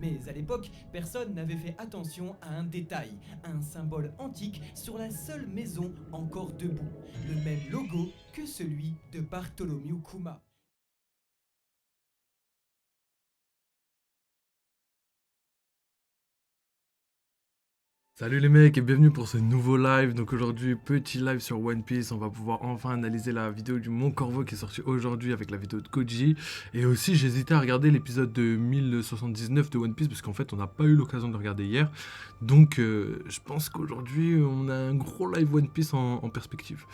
Mais à l'époque, personne n'avait fait attention à un détail, un symbole antique sur la seule maison encore debout, le même logo que celui de Bartholomew Kuma. Salut les mecs et bienvenue pour ce nouveau live. Donc aujourd'hui, petit live sur One Piece. On va pouvoir enfin analyser la vidéo du Mont Corvo qui est sortie aujourd'hui avec la vidéo de Koji. Et aussi, j'hésitais à regarder l'épisode de 1079 de One Piece parce qu'en fait, on n'a pas eu l'occasion de le regarder hier. Donc je pense qu'aujourd'hui, on a un gros live One Piece en perspective.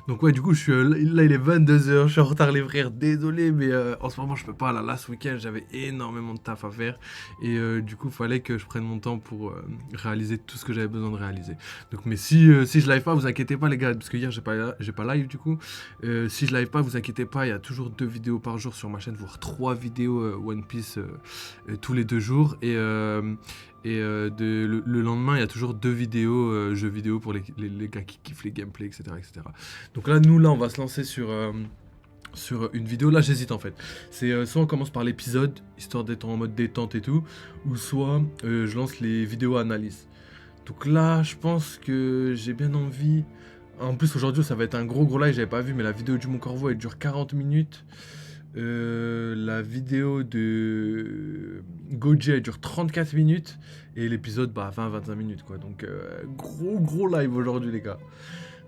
Donc ouais, du coup, je suis là, il est 22h. Je suis en retard les frères. Désolé, mais en ce moment, je peux pas. Là, ce week-end, j'avais énormément de taf à faire. Et du coup, il fallait que je prenne mon temps pour réaliser tout ce que j'avais besoin de réaliser. Donc, mais si je live pas, vous inquiétez pas les gars, parce que hier j'ai pas live du coup. Si je live pas, vous inquiétez pas, il y a toujours 2 vidéos par jour sur ma chaîne, voire 3 vidéos One Piece tous les 2 jours. Le lendemain, il y a toujours 2 vidéos jeux vidéo pour les gars qui kiffent les gameplays, etc., etc. Donc là, on va se lancer sur une vidéo. Là, j'hésite en fait. C'est soit on commence par l'épisode, histoire d'être en mode détente et tout, ou soit je lance les vidéos analyses. Donc là, je pense que j'ai bien envie. En plus, aujourd'hui, ça va être un gros live, j'avais pas vu, mais la vidéo du Mont Corvo, elle dure 40 minutes. La vidéo de Goji, elle dure 34 minutes. Et l'épisode, 20-25 minutes, quoi. Donc, gros live aujourd'hui, les gars.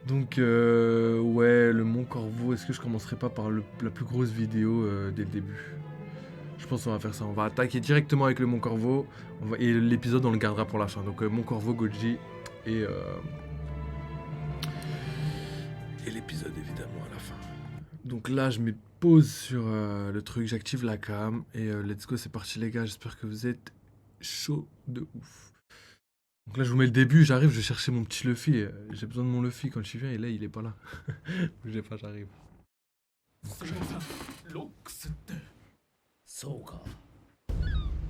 Donc, ouais, le Mont Corvo, est-ce que je commencerai pas par la plus grosse vidéo dès le début? Je pense qu'on va faire ça. On va attaquer directement avec le Mont Corvo. Et l'épisode, on le gardera pour la fin. Donc, Mont Corvo, Goji et l'épisode, évidemment, à la fin. Donc là, je mets pause sur le truc. J'active la cam. Et let's go, c'est parti, les gars. J'espère que vous êtes chauds de ouf. Donc là, je vous mets le début. J'arrive, je vais chercher mon petit Luffy. J'ai besoin de mon Luffy quand je viens. Et là, il est pas là. Bougez pas, j'arrive. そうか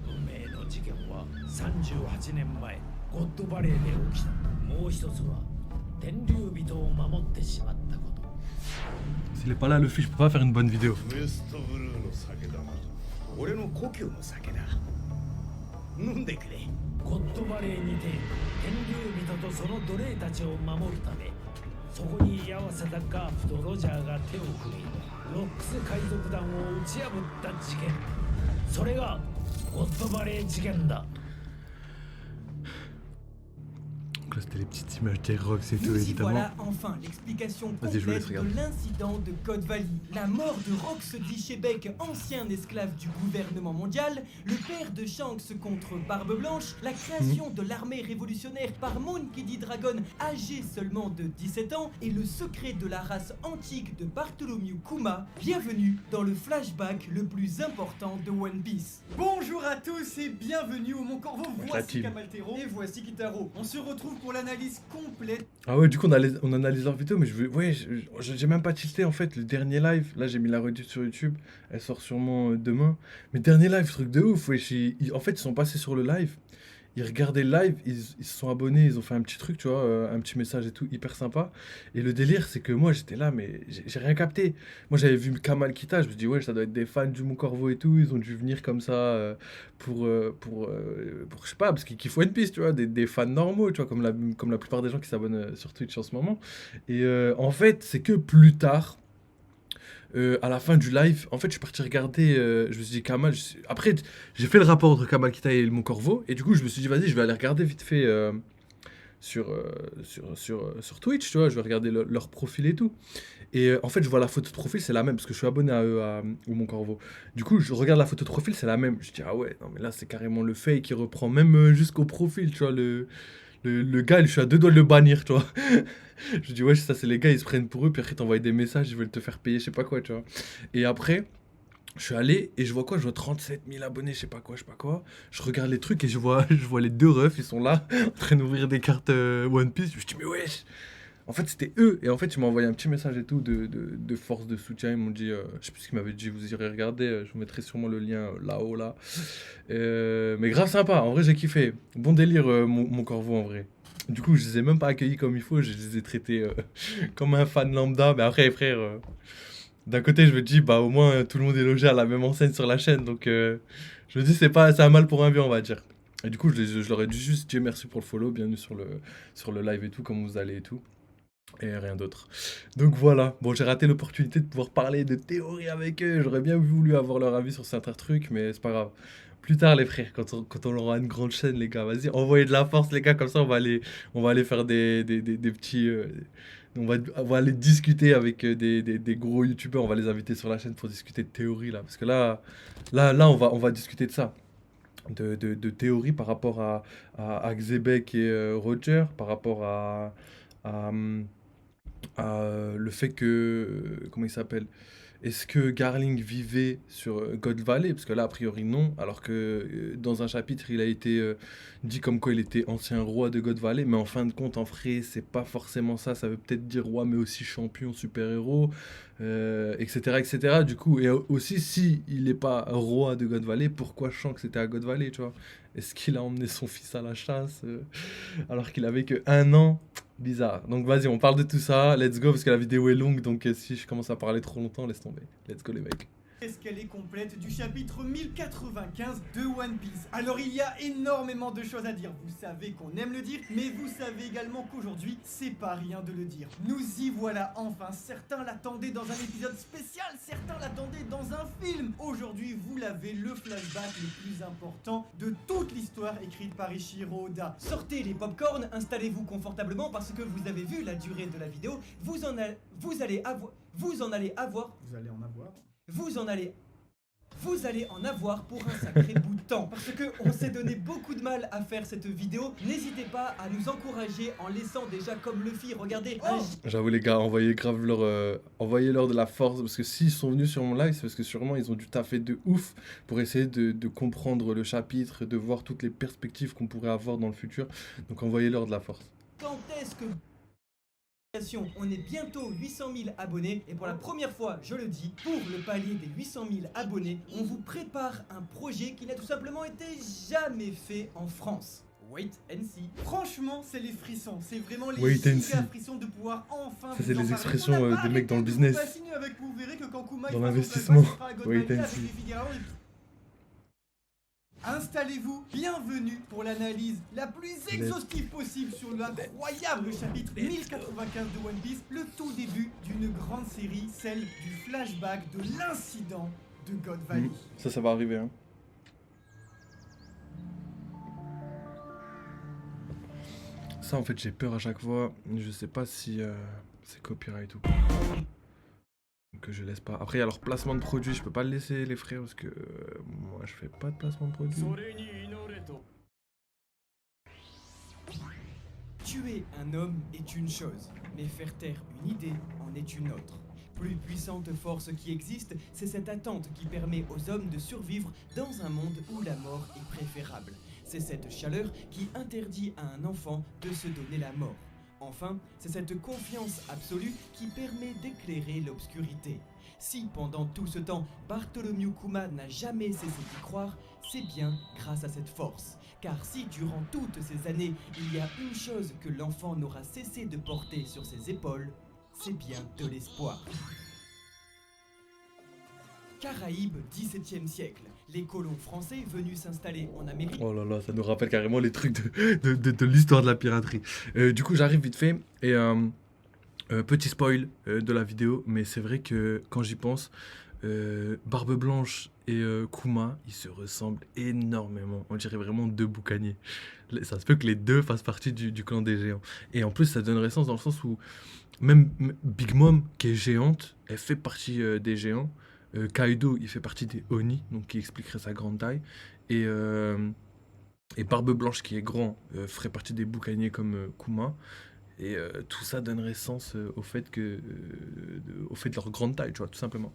運命の事件は38年前ゴッドバレーで起きた。もう一つは天竜人を守ってしまったこと。 S'il est pas là, Luffy, je peux pas faire une bonne vidéo. ウエストブルーの酒だな。俺の故郷の酒だ。飲んでくれ。ゴッドバレーにて天竜人とその奴隷たちを守るため、そこに居合わせたガーフとロジャーが手を組み、ロックス海賊団を打ち破った事件。それがゴッドバレー事件だ。 Donc là, c'était les petites images des rocks et tout, Nous y évidemment. voilà enfin l'explication Vas-y, je vous laisse complète de regarder. l'incident de Code Valley. La mort de Rox d'Ishebek, ancien esclave du gouvernement mondial, le père de Shanks contre Barbe Blanche, la création de l'armée révolutionnaire par Monkey D. Dragon, âgé seulement de 17 ans, et le secret de la race antique de Bartholomew Kuma. Bienvenue dans le flashback le plus important de One Piece. Bonjour à tous et bienvenue au Mont Corvo. Voici team. Kamaltero et voici Kitaro. On se retrouve pour l'analyse complète. Ah ouais, du coup, on analyse leur vidéo, mais j'ai même pas tilté en fait. Le dernier live, là j'ai mis la redite sur YouTube, elle sort sûrement demain. Mais dernier live, truc de ouf, wesh, en fait, ils sont passés sur le live, ils regardaient le live, ils se sont abonnés, ils ont fait un petit truc, tu vois, un petit message et tout, hyper sympa. Et le délire, c'est que moi j'étais là, mais j'ai rien capté. Moi j'avais vu Kamal Kita, je me dis, ouais, ça doit être des fans du Mont Corvo et tout, ils ont dû venir comme ça pour je sais pas, parce qu'ils kiffent One Piece, tu vois, des fans normaux, tu vois, comme la plupart des gens qui s'abonnent sur Twitch en ce moment. Et en fait, c'est que plus tard. À la fin du live, en fait, je suis parti regarder. Je me suis dit, Kamal. Après, j'ai fait le rapport entre Kamal Kita et Mon Corvo. Et du coup, je me suis dit, vas-y, je vais aller regarder vite fait sur Twitch, tu vois. Je vais regarder leur profil et tout. Et en fait, je vois la photo de profil, c'est la même, parce que je suis abonné à eux, au Mon Corvo. Du coup, je regarde la photo de profil, c'est la même. Je dis, ah ouais, non, mais là, c'est carrément le fake qui reprend même jusqu'au profil, tu vois. Le gars, je suis à 2 doigts de le bannir, tu vois. Je dis, ouais, ça, c'est les gars, ils se prennent pour eux, puis après, ils t'envoient des messages, ils veulent te faire payer, je sais pas quoi, tu vois. Et après, je suis allé et je vois quoi? Je vois 37 000 abonnés, je sais pas quoi. Je regarde les trucs et je vois les 2 refs, ils sont là, en train d'ouvrir des cartes One Piece. Je me dis, mais wesh! En fait, c'était eux. Et en fait, ils m'ont envoyé un petit message et tout de force de soutien. Ils m'ont dit, je sais plus ce qu'ils m'avaient dit, vous irez regarder. Je vous mettrai sûrement le lien là-haut, là. Mais grave sympa. En vrai, j'ai kiffé. Bon délire, mon Corvo, en vrai. Du coup, je les ai même pas accueillis comme il faut. Je les ai traités comme un fan lambda. Mais après, frère, d'un côté, je me dis, bah au moins, tout le monde est logé à la même enseigne sur la chaîne. Donc, Je me dis, c'est un mal pour un bien, on va dire. Et du coup, je leur ai dit juste, Dieu merci pour le follow, bienvenue sur le live et tout, comment vous allez et tout. Et rien d'autre. Donc voilà, bon, j'ai raté l'opportunité de pouvoir parler de théorie avec eux. J'aurais bien voulu avoir leur avis sur certains trucs, mais c'est pas grave. Plus tard, les frères, quand on aura une grande chaîne, les gars, vas-y, envoyez de la force, les gars, comme ça, on va aller faire des petits. On va aller discuter avec des gros youtubeurs, on va les inviter sur la chaîne pour discuter de théorie, là. Parce que là, on va discuter de ça. De théorie par rapport à Xebec et Roger, par rapport à, hum, le fait que, comment il s'appelle? Est-ce que Garling vivait sur God Valley? Parce que là, a priori, non. Alors que dans un chapitre, il a été dit comme quoi il était ancien roi de God Valley. Mais en fin de compte, en vrai, c'est pas forcément ça. Ça veut peut-être dire roi, mais aussi champion, super-héros, etc., etc. Du coup, et aussi, si il n'est pas roi de God Valley, pourquoi Shanks c'était à God Valley, tu vois? Est-ce qu'il a emmené son fils à la chasse alors qu'il avait que 1 an? Bizarre. Donc vas-y, on parle de tout ça. Let's go, parce que la vidéo est longue. Donc si je commence à parler trop longtemps, laisse tomber. Let's go les mecs. Est-ce qu'elle est complète du chapitre 1095 de One Piece? Alors il y a énormément de choses à dire, vous savez qu'on aime le dire, mais vous savez également qu'aujourd'hui, c'est pas rien de le dire. Nous y voilà enfin, certains l'attendaient dans un épisode spécial, certains l'attendaient dans un film. Aujourd'hui, vous l'avez, le flashback le plus important de toute l'histoire écrite par Eiichiro Oda. Sortez les popcorn, installez-vous confortablement parce que vous avez vu la durée de la vidéo, vous en allez en avoir pour un sacré bout de temps. Parce que on s'est donné beaucoup de mal à faire cette vidéo. N'hésitez pas à nous encourager en laissant déjà comme le fit, regardez. J'avoue les gars, envoyez grave envoyez-leur de la force. Parce que s'ils sont venus sur mon live, c'est parce que sûrement ils ont dû taffer de ouf pour essayer de comprendre le chapitre, de voir toutes les perspectives qu'on pourrait avoir dans le futur. Donc envoyez-leur de la force. Quand est-ce que... On est bientôt 800 000 abonnés et pour la première fois, je le dis, pour le palier des 800 000 abonnés, on vous prépare un projet qui n'a tout simplement été jamais fait en France. Wait and see. Franchement, c'est les frissons, c'est vraiment les giga frissons de pouvoir enfin... Ça c'est les expressions des mecs dans le business, avec, vous verrez que quand Kuma dans l'investissement. Wait and see. Installez-vous, bienvenue pour l'analyse la plus exhaustive possible sur l'incroyable chapitre 1095 de One Piece, le tout début d'une grande série, celle du flashback de l'incident de God Valley. Ça va arriver hein. Ça en fait j'ai peur à chaque fois, je sais pas si c'est copyright ou pas. Que je laisse pas. Après, il y a leur placement de produit, je peux pas le laisser, les frères, parce que moi je fais pas de placement de produit. Tuer un homme est une chose, mais faire taire une idée en est une autre. Plus puissante force qui existe, c'est cette attente qui permet aux hommes de survivre dans un monde où la mort est préférable. C'est cette chaleur qui interdit à un enfant de se donner la mort. Enfin, c'est cette confiance absolue qui permet d'éclairer l'obscurité. Si pendant tout ce temps, Bartholomew Kuma n'a jamais cessé d'y croire, c'est bien grâce à cette force. Car si durant toutes ces années, il y a une chose que l'enfant n'aura cessé de porter sur ses épaules, c'est bien de l'espoir. Caraïbes, XVIIe siècle. Les colons français venus s'installer en Amérique... Oh là là, ça nous rappelle carrément les trucs de l'histoire de la piraterie. Du coup, j'arrive vite fait, et petit spoil de la vidéo, mais c'est vrai que quand j'y pense, Barbe Blanche et Kuma, ils se ressemblent énormément. On dirait vraiment deux boucaniers. Ça se peut que les deux fassent partie du clan des géants. Et en plus, ça donnerait sens dans le sens où même Big Mom, qui est géante, elle fait partie des géants. Kaido, il fait partie des Oni, donc qui expliquerait sa grande taille. Et Barbe Blanche, qui est grand, ferait partie des boucaniers comme Kuma. Et tout ça donnerait sens au fait de leur grande taille, tu vois, tout simplement.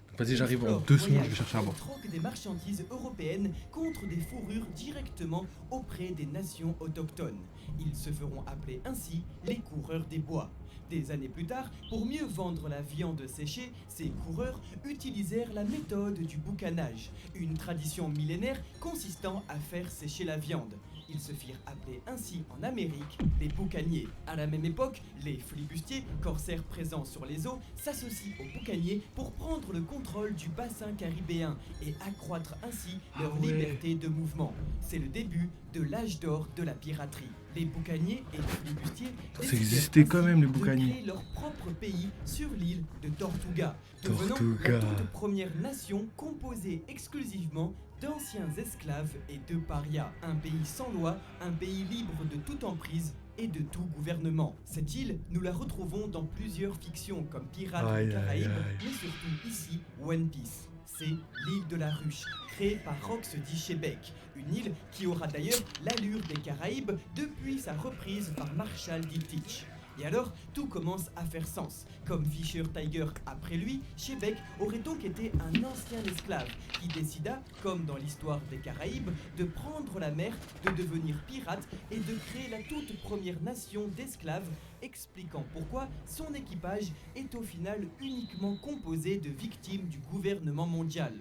Donc vas-y, j'arrive en 2 secondes, je vais chercher à voir. Troque des marchandises européennes contre des fourrures directement auprès des nations autochtones. Ils se feront appeler ainsi les coureurs des bois. Des années plus tard, pour mieux vendre la viande séchée, ces coureurs utilisèrent la méthode du boucanage, une tradition millénaire consistant à faire sécher la viande. Ils se firent appeler ainsi en Amérique les boucaniers. À la même époque, les flibustiers, corsaires présents sur les eaux, s'associent aux boucaniers pour prendre le contrôle contrôle du bassin caribéen et accroître ainsi leur Ah ouais. liberté de mouvement. C'est le début de l'âge d'or de la piraterie. Les boucaniers et les flibustiers Ça existait quand même, les de boucaniers. créer leur propre pays sur l'île de Tortuga, devenant Tortuga. la toute première nation composée exclusivement d'anciens esclaves et de parias. Un pays sans loi, un pays libre de toute emprise et de tout gouvernement. Cette île, nous la retrouvons dans plusieurs fictions comme Pirates Aïe, des aïe, Caraïbes, aïe. mais surtout ici, One Piece. C'est l'île de la Ruche, créée par Rox Dishebek, une île qui aura d'ailleurs l'allure des Caraïbes depuis sa reprise par Marshall Dietrich. Et alors, tout commence à faire sens. Comme Fisher Tiger après lui, Shebeck aurait donc été un ancien esclave qui décida, comme dans l'histoire des Caraïbes, de prendre la mer, de devenir pirate et de créer la toute première nation d'esclaves, expliquant pourquoi son équipage est au final uniquement composé de victimes du gouvernement mondial.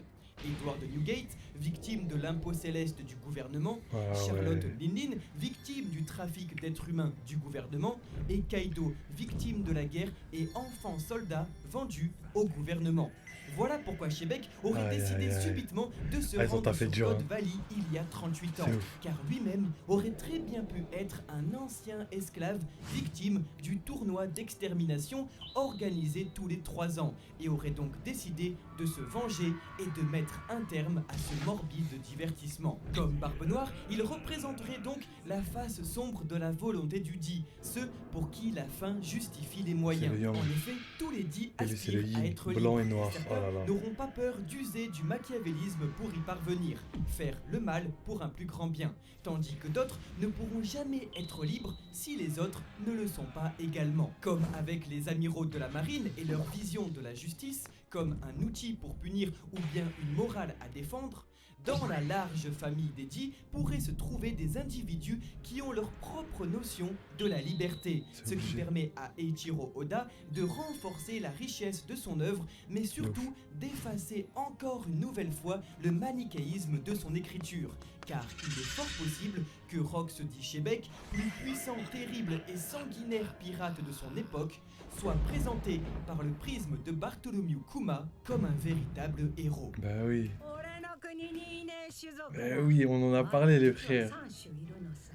Edward Newgate, victime de l'impôt céleste du gouvernement, Ah Charlotte ouais. Linlin, victime du trafic d'êtres humains du gouvernement, et Kaido, victime de la guerre et enfant soldat vendu au gouvernement. Voilà pourquoi Shebeck aurait Aïe, décidé aïe, aïe. subitement de se Ah, ils ont rendre taffé sur dur, God hein. Valley il y a 38 ans, C'est ouf. car lui-même aurait très bien pu être un ancien esclave victime du tournoi d'extermination organisé tous les 3 ans, et aurait donc décidé de se venger et de mettre un terme à ce morbide divertissement. Comme Barbe Noire, il représenterait donc la face sombre de la volonté du dit, ceux pour qui la fin justifie les moyens. le yang. En effet, tous les dits Et lui, c'est le aspirent à yin, être blanc libres. et noir. Certains Oh là là. n'auront pas peur d'user du machiavélisme pour y parvenir, faire le mal pour un plus grand bien, tandis que d'autres ne pourront jamais être libres si les autres ne le sont pas également. Comme avec les amiraux de la marine et leur vision de la justice, comme un outil pour punir ou bien une morale à défendre, dans la large famille des dits pourraient se trouver des individus qui ont leur propre notion de la liberté, C'est ce qui obligé. permet à Eiichiro Oda de renforcer la richesse de son œuvre, mais surtout d'effacer encore une nouvelle fois le manichéisme de son écriture, car il est fort possible que Rox Dishebek, plus puissant, terrible et sanguinaire pirate de son époque, soit présenté par le prisme de Bartholomew Kuma comme un véritable héros. Bah oui. 俺の国にね種族 Bah oui, on en a parlé, les frères. 3種いるのさ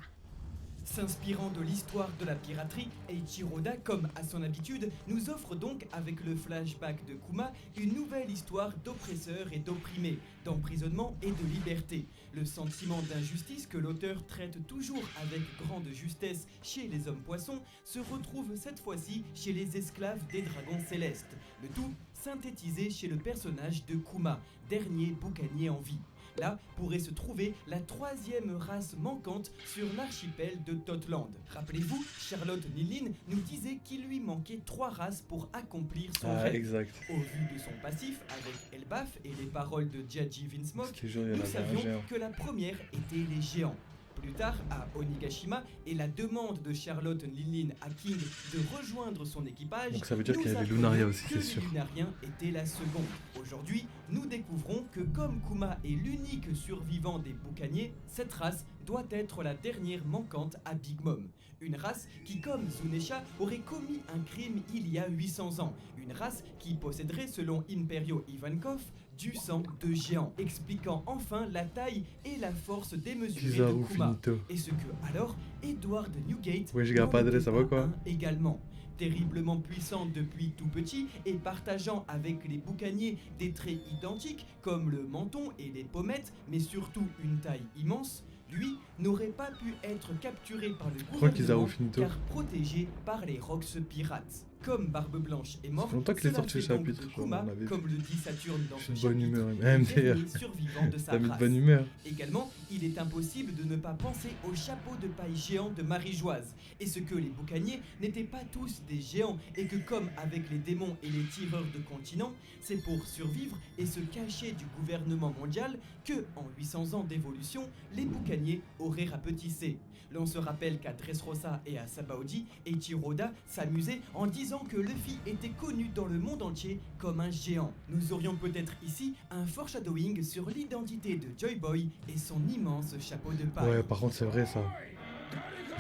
S'inspirant de l'histoire de la piraterie, Eiichiro Oda, comme à son habitude, nous offre donc avec le flashback de Kuma une nouvelle histoire d'oppresseurs et d'opprimés, d'emprisonnement et de liberté. Le sentiment d'injustice que l'auteur traite toujours avec grande justesse chez les hommes poissons se retrouve cette fois-ci chez les esclaves des dragons célestes. Le tout synthétisé chez le personnage de Kuma, dernier boucanier en vie. Là pourrait se trouver la 3e race manquante sur l'archipel de Totland. Rappelez-vous, Charlotte Nilin nous disait qu'il lui manquait 3 races pour accomplir son Ah, rêve. exact. Au vu de son passif avec Elbaf et les paroles de Djaji Vinsmoke, Je te jure, il y en nous avait un savions géant. que la première était les géants. Plus tard, à Onigashima, et la demande de Charlotte Nilin à King de rejoindre son équipage, Donc ça veut dire nous qu'il y avait apprenons Lunaria aussi, que c'est les sûr. Lunariens étaient la seconde. Aujourd'hui, nous découvrons que comme Kuma est l'unique survivant des boucaniers, cette race doit être la dernière manquante à Big Mom. Une race qui, comme Zunesha, aurait commis un crime il y a 800 ans. Une race qui posséderait, selon Imperio Ivankov, du sang de géant, expliquant enfin la taille et la force démesurée de Kizaru Kuma. finito. Et ce que, alors, Edward Newgate Ouais, je garde pas n'en adresse, ça va était quoi pas un également. Terriblement puissant depuis tout petit et partageant avec les boucaniers des traits identiques comme le menton et les pommettes, mais surtout une taille immense, lui n'aurait pas pu être capturé par le crois qu'ils gouvernement avaient finito. car protégé par les Rox pirates. Comme Barbe Blanche est mort, Ça fait longtemps qu'il est cela sorti le fait donc chapitre, de quoi, Kuma, on l'avait comme vu. le dit Saturne dans Je ce suis de bonne chapitre, humeur, le MDR. dernier survivant de sa T'as mis de race. bonne humeur. Également, il est impossible de ne pas penser au chapeau de paille géant de Marie-Joise, et ce que les boucaniers n'étaient pas tous des géants, et que comme avec les démons et les tireurs de continents, c'est pour survivre et se cacher du gouvernement mondial que, en 800 ans d'évolution, les boucaniers auraient rapetissé. L'on se rappelle qu'à Dressrosa et à Sabaody, Eiichiro Oda s'amusait en disant que Luffy était connu dans le monde entier comme un géant. Nous aurions peut-être ici un foreshadowing sur l'identité de Joy Boy et son immense chapeau de paille. Ouais, par contre, c'est vrai ça.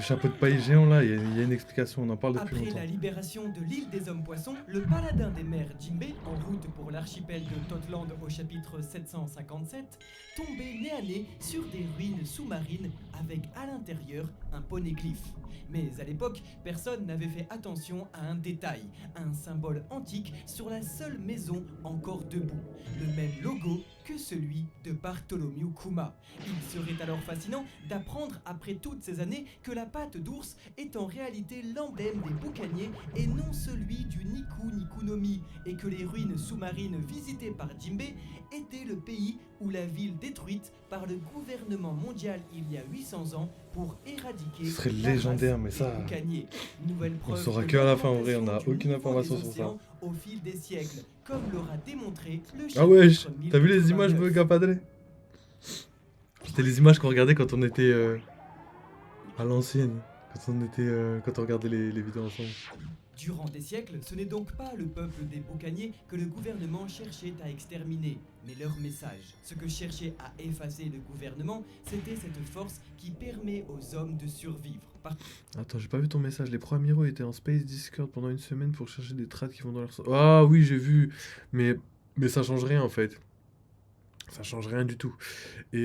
Le chapeau de paille géant là, il y a une explication, on en parle depuis Après longtemps. la libération de l'île des hommes poissons, le paladin des mers Jinbei, en route pour l'archipel de Totland au chapitre 757, tombait nez à nez sur des ruines sous-marines avec à l'intérieur un poneglyphe. Mais à l'époque, personne n'avait fait attention à un détail, un symbole antique sur la seule maison encore debout, le même logo que celui de Bartholomew Kuma. Il serait alors fascinant d'apprendre après toutes ces années que la patte d'ours est en réalité l'emblème des boucaniers et non celui du Niku Nikunomi, et que les ruines sous-marines visitées par Jinbei étaient le pays ou la ville détruite par le gouvernement mondial il y a 800 ans pour éradiquer Ce serait la légendaire, race mais des ça, boucaniers. Nouvelle on preuve saura de que à la fin, en vrai, on n'a l'augmentation du aucune niveau information des sur ça. océans au fil des siècles, comme l'aura démontré le Ah ouais, chapitre t'as vu les 1089. images, Bug Padré? C'était les images qu'on regardait quand on était à l'ancienne, quand on regardait les vidéos ensemble. Durant des siècles, ce n'est donc pas le peuple des boucaniers que le gouvernement cherchait à exterminer, mais leur message. Ce que cherchait à effacer le gouvernement, c'était cette force qui permet aux hommes de survivre. Attends, j'ai pas vu ton message. Les pro-amiraux étaient en Space Discord pendant une semaine pour chercher des trades qui vont dans leur sens. Ah oui, j'ai vu. Mais ça change rien en fait. Ça change rien du tout. Et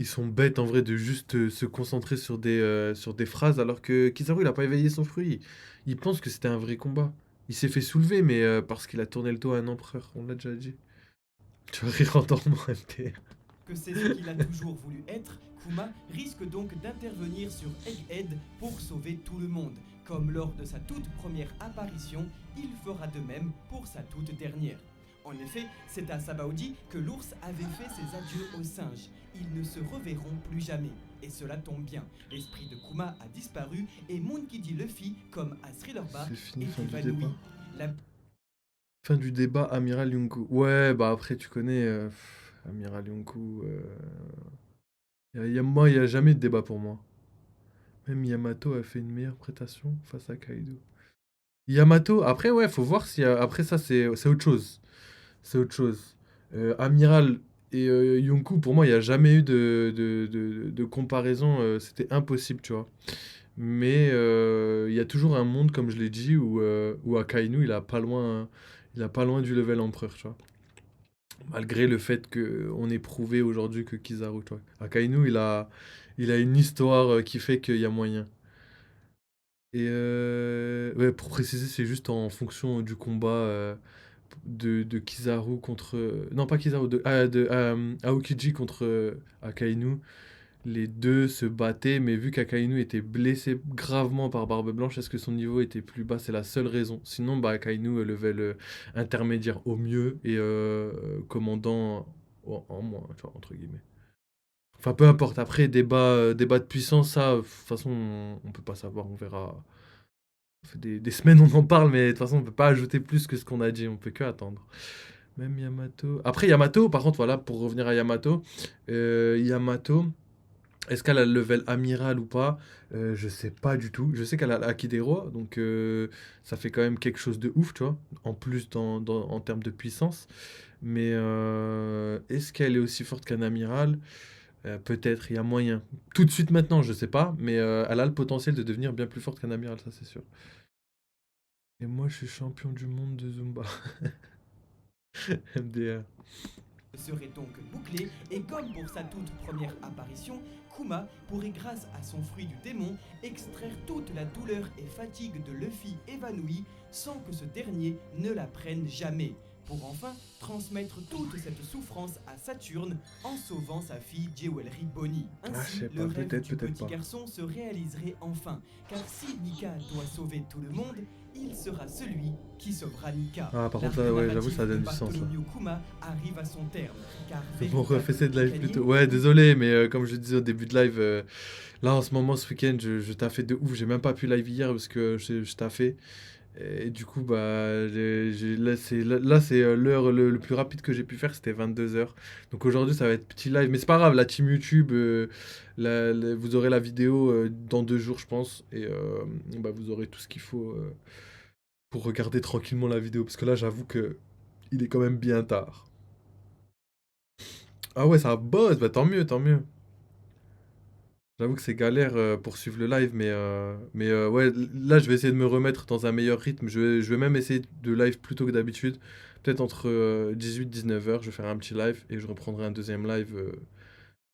ils sont bêtes en vrai de juste se concentrer sur des phrases alors que Kizaru il a pas éveillé son fruit. Il pense que c'était un vrai combat. Il s'est fait soulever mais parce qu'il a tourné le dos à un empereur. On l'a déjà dit. Tu vas rire en dormant, MT. Que c'est ce qu'il a toujours voulu être, Kuma risque donc d'intervenir sur Egghead pour sauver tout le monde. Comme lors de sa toute première apparition, il fera de même pour sa toute dernière. En effet, c'est à Sabaody que l'ours avait fait ses adieux aux singes. Ils ne se reverront plus jamais. Et cela tombe bien. L'esprit de Kuma a disparu et Monkey D. Luffy, comme à Thriller Bark, C'est fini, est fin du évanoui. débat. La Fin du débat, Amiral Yonkou. Ouais, bah après, tu connais Amiral Yonkou. Moi, il n'y a jamais de débat pour moi. Même Yamato a fait une meilleure prestation face à Kaido. Yamato, après, ouais, faut voir si. Après, ça, c'est autre chose. C'est autre chose. Amiral et Yonkou, pour moi, il n'y a jamais eu de comparaison. C'était impossible, tu vois. Mais il y a toujours un monde, comme je l'ai dit, où Akainu, il a pas loin du level empereur, tu vois. Malgré le fait qu'on ait prouvé aujourd'hui que Kizaru, tu vois. Akainu, il a une histoire qui fait qu'il y a moyen. Et ouais, pour préciser, c'est juste en fonction du combat de Kizaru contre. Non, pas Kizaru, de Aokiji contre Akainu. Les deux se battaient, mais vu qu'Akainu était blessé gravement par Barbe Blanche, est-ce que son niveau était plus bas? C'est la seule raison. Sinon, bah, Akainu level intermédiaire au mieux et commandant en moins, tu vois, entre guillemets. Enfin, peu importe. Après, débat de puissance, ça, de toute façon, on peut pas savoir, on verra. Ça fait des semaines on en parle, mais de toute façon, on peut pas ajouter plus que ce qu'on a dit, on peut que attendre. Même Yamato. Après, Yamato, par contre, voilà, pour revenir à Yamato, Yamato. Est-ce qu'elle a le level amiral ou pas? Je sais pas du tout. Je sais qu'elle a l'acquis des rois, donc ça fait quand même quelque chose de ouf, tu vois, en plus en termes de puissance. Mais est-ce qu'elle est aussi forte qu'un amiral? Peut-être, il y a moyen. Tout de suite maintenant, je sais pas, mais elle a le potentiel de devenir bien plus forte qu'un amiral, ça c'est sûr. Et moi, je suis champion du monde de Zumba. MDR. serait donc bouclé et comme pour sa toute première apparition, Kuma pourrait grâce à son fruit du démon extraire toute la douleur et fatigue de Luffy évanoui sans que ce dernier ne la prenne jamais, pour enfin transmettre toute cette souffrance à Saturne en sauvant sa fille Jewelry Bonnie. Ainsi, je sais pas, le rêve peut-être, du peut-être petit pas. garçon se réaliserait enfin, car si Nika doit sauver tout le monde, il sera celui qui sauvera Nika. Ah, par contre, L'arc là, ouais, narratif j'avoue, ça donne de du sens, là. Bartholomew Kuma arrive à son terme, car Bon, refais cette live véritable plutôt. boucanier- Ouais, désolé, mais comme je disais au début de live, là en ce moment, ce week-end, je taffais de ouf. J'ai même pas pu live hier parce que je taffais. Et du coup, bah, là, c'est l'heure le plus rapide que j'ai pu faire, c'était 22h. Donc aujourd'hui, ça va être petit live. Mais c'est pas grave, la team YouTube, vous aurez la vidéo dans 2 jours, je pense. Et bah, vous aurez tout ce qu'il faut pour regarder tranquillement la vidéo. Parce que là, j'avoue que il est quand même bien tard. Ah ouais, ça bosse, bah tant mieux, tant mieux. J'avoue que c'est galère pour suivre le live, mais ouais, là je vais essayer de me remettre dans un meilleur rythme. Je vais même essayer de live plus tôt que d'habitude. Peut-être entre 18-19 heures, je vais faire un petit live et je reprendrai un deuxième live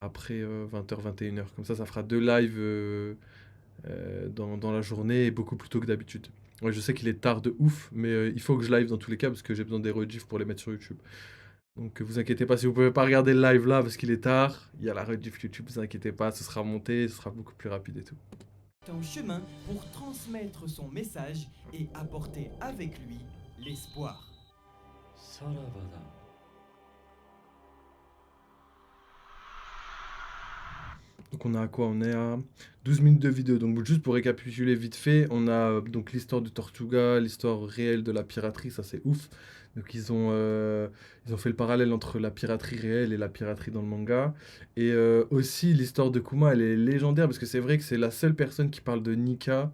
après 20h, 21h. Comme ça fera 2 lives dans la journée et beaucoup plus tôt que d'habitude. Ouais, je sais qu'il est tard de ouf, mais il faut que je live dans tous les cas parce que j'ai besoin des rediffs pour les mettre sur YouTube. Donc vous inquiétez pas, si vous pouvez pas regarder le live là parce qu'il est tard, il y a la rediff YouTube, vous inquiétez pas, ce sera monté, ce sera beaucoup plus rapide et tout. En chemin pour transmettre son message et apporter avec lui l'espoir. さらばだ。Donc on a à quoi? On est à 12 minutes de vidéo. Donc juste pour récapituler vite fait, on a donc l'histoire de Tortuga, l'histoire réelle de la piraterie, ça c'est ouf. Donc ils ont fait le parallèle entre la piraterie réelle et la piraterie dans le manga. Et aussi l'histoire de Kuma, elle est légendaire parce que c'est vrai que c'est la seule personne qui parle de Nika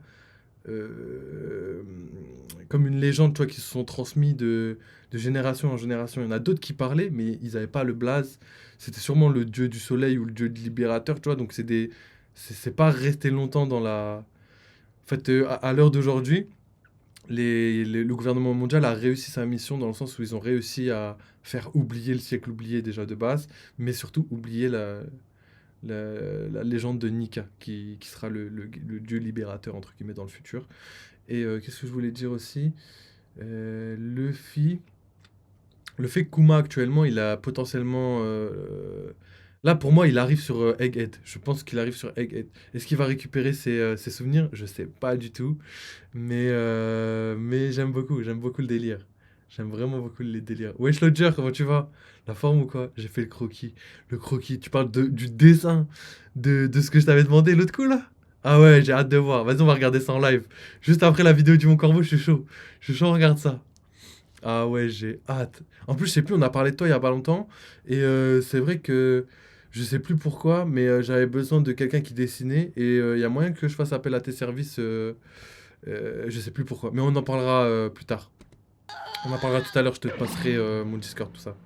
comme une légende, tu vois, qui se sont transmis de génération en génération. Il y en a d'autres qui parlaient, mais ils n'avaient pas le blaze. C'était sûrement le dieu du soleil ou le dieu de libérateur, tu vois. Donc c'est pas resté longtemps dans la... En fait, à l'heure d'aujourd'hui, le gouvernement mondial a réussi sa mission dans le sens où ils ont réussi à faire oublier le siècle oublié déjà de base, mais surtout oublier la légende de Nika, qui sera le dieu libérateur, entre guillemets, dans le futur. Et qu'est-ce que je voulais dire aussi? Luffy... Le fait que Kuma, actuellement, il a potentiellement... Là, pour moi, il arrive sur Egghead. Je pense qu'il arrive sur Egghead. Est-ce qu'il va récupérer ses souvenirs? Je sais pas du tout. Mais j'aime beaucoup le délire. J'aime vraiment beaucoup le délire. Wesh Lodger, comment tu vas? La forme ou quoi? J'ai fait le croquis. Le croquis, tu parles du dessin de ce que je t'avais demandé l'autre coup, là? Ah ouais, j'ai hâte de voir. Vas-y, on va regarder ça en live. Juste après la vidéo du Mon Corbeau, je suis chaud. Je suis chaud, on regarde ça. Ah ouais, j'ai hâte. En plus, je sais plus, on a parlé de toi il y a pas longtemps. Et c'est vrai que je sais plus pourquoi, mais j'avais besoin de quelqu'un qui dessinait. Et il y a moyen que je fasse appel à tes services. Je sais plus pourquoi. Mais on en parlera plus tard. On en parlera tout à l'heure, je te passerai mon Discord, tout ça.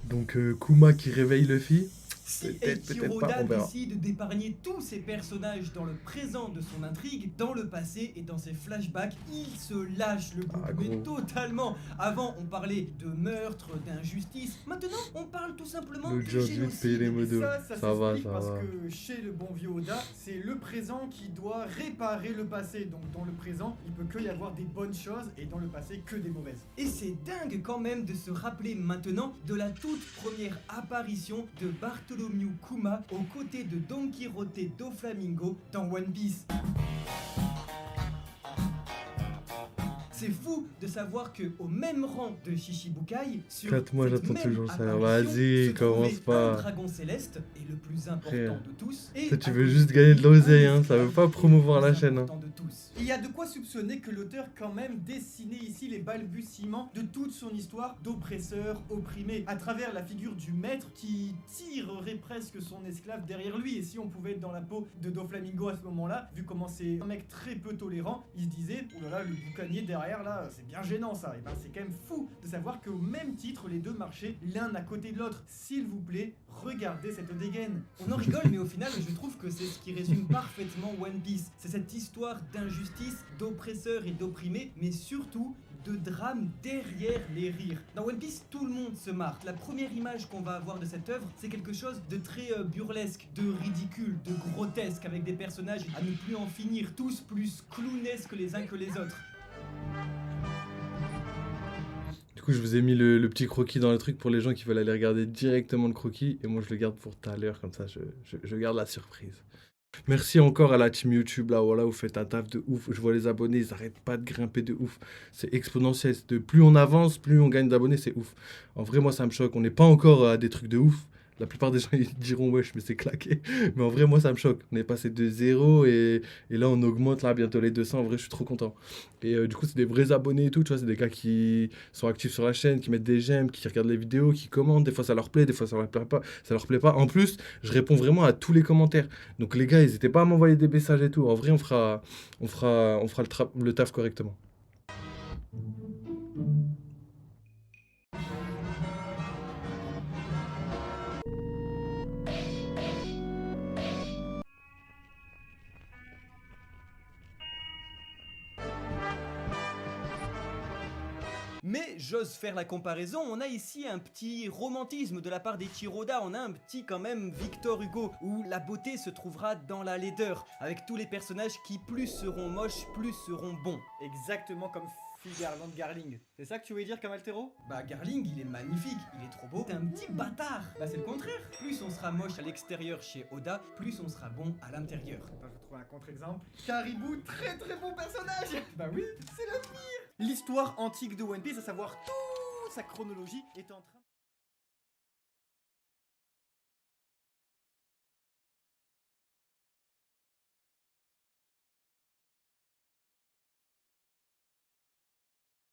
Donc Kuma qui réveille Luffy. Si Peut-être Eiichiro pas, Oda on verra. décide d'épargner tous ses personnages dans le présent de son intrigue, dans le passé et dans ses flashbacks, il se lâche le bouc, Ah, mais gros. totalement. Avant, on parlait de meurtre, d'injustice. Maintenant, on parle tout simplement Le de job de génocide. payer les modos. Ça Ça va, s'explique ça parce va. que chez le bon vieux Oda, c'est le présent qui doit réparer le passé. Donc dans le présent, il peut que y avoir des bonnes choses et dans le passé que des mauvaises. Et c'est dingue quand même de se rappeler maintenant de la toute première apparition de Bartholomew Kuma aux côtés de Don Quijote Doflamingo dans One Piece. C'est fou de savoir que au même rang de Shichibukai, sur 4 mois, cette j'attends même toujours ça. apparition, Vas-y, se commence trouvait pas. un dragon céleste et le plus important Frère. de tous. Et Toi, tu à veux côté juste de gagner de lui, l'oseille, un hein, ça veut esclave pas et le promouvoir plus la chaîne, hein. important de tous. Il y a de quoi soupçonner que l'auteur quand même dessinait ici les balbutiements de toute son histoire d'oppresseur opprimé, à travers la figure du maître qui tirerait presque son esclave derrière lui. Et si on pouvait être dans la peau de Doflamingo à ce moment-là, vu comment c'est un mec très peu tolérant, il se disait, oh là là, le boucanier derrière là, c'est bien gênant ça. Et ben c'est quand même fou de savoir qu'au même titre, les deux marchaient l'un à côté de l'autre. S'il vous plaît, regardez cette dégaine. On en rigole, mais au final, je trouve que c'est ce qui résume parfaitement One Piece. C'est cette histoire d'injustice, d'oppresseurs et d'opprimés, mais surtout de drame derrière les rires. Dans One Piece, tout le monde se marre. La première image qu'on va avoir de cette œuvre, c'est quelque chose de très burlesque, de ridicule, de grotesque, avec des personnages à ne plus en finir, tous plus clownesques les uns que les autres. Du coup, je vous ai mis le petit croquis dans le truc pour les gens qui veulent aller regarder directement le croquis. Et moi, je le garde pour tout à l'heure, comme ça, je garde la surprise. Merci encore à la team YouTube, là, voilà, vous faites un taf de ouf. Je vois les abonnés, ils arrêtent pas de grimper de ouf. C'est exponentiel. Plus on avance, plus on gagne d'abonnés, c'est ouf. En vrai, moi, ça me choque. On n'est pas encore à des trucs de ouf. La plupart des gens ils diront wesh mais c'est claqué. Mais en vrai moi ça me choque. On est passé de 0 et là on augmente là bientôt les 200. En vrai je suis trop content. Et du coup c'est des vrais abonnés et tout. Tu vois c'est des gars qui sont actifs sur la chaîne, qui mettent des j'aime, qui regardent les vidéos, qui commentent. Des fois ça leur plaît, des fois ça leur plaît pas. Ça leur plaît pas. En plus je réponds vraiment à tous les commentaires. Donc les gars n'hésitez pas à m'envoyer des messages et tout. En vrai on fera le taf correctement. j'ose faire la comparaison, on a ici un petit romantisme de la part d'Eiichiro Oda, on a un petit quand même Victor Hugo, où la beauté se trouvera dans la laideur, avec tous les personnages qui plus seront moches, plus seront bons. Exactement comme Figarland Garling. C'est ça que tu voulais dire, Kamaltero? Bah Garling, il est magnifique, il est trop beau. C'est un petit bâtard. Bah c'est le contraire. Plus on sera moche à l'extérieur chez Oda, plus on sera bon à l'intérieur. Attends, je vais trouver un contre-exemple. Caribou, très très bon personnage. Bah oui, c'est l'avenir. L'histoire antique de One Piece, à savoir toute sa chronologie, est en train...